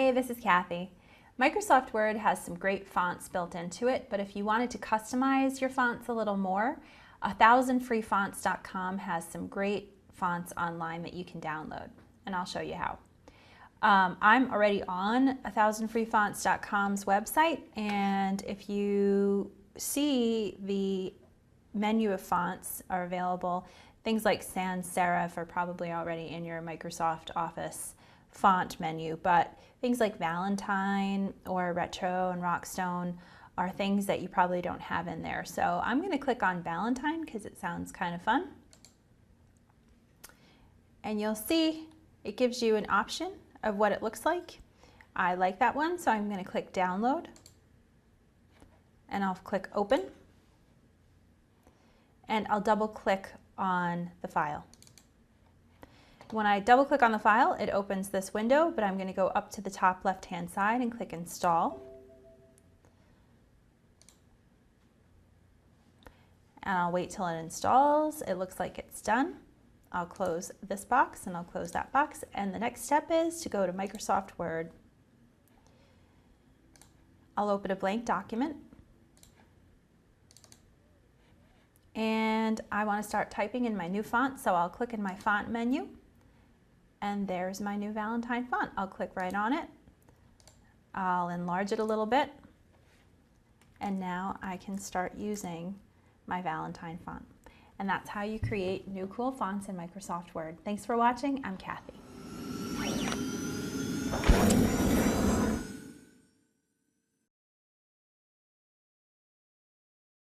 Hey, this is Kathy. Microsoft Word has some great fonts built into it, but if you wanted to customize your fonts a little more, 1000freefonts.com has some great fonts online that you can download, and I'll show you how. I'm already on 1000freefonts.com's website, and if you see the menu of fonts are available, things like sans serif are probably already in your Microsoft Office font menu, but things like Valentine or Retro and Rockstone are things that you probably don't have in there. So I'm going to click on Valentine because it sounds kind of fun. And you'll see it gives you an option of what it looks like. I like that one, so I'm going to click Download and I'll click Open, and I'll double click on the file. When I double click on the file, it opens this window, but I'm going to go up to the top left hand side and click Install. And I'll wait till it installs. It looks like it's done. I'll close this box and I'll close that box. And the next step is to go to Microsoft Word. I'll open a blank document. And I want to start typing in my new font, so I'll click in my font menu. And there's my new Valentine font. I'll click right on it. I'll enlarge it a little bit. And now I can start using my Valentine font. And that's how you create new cool fonts in Microsoft Word. Thanks for watching. I'm Kathy.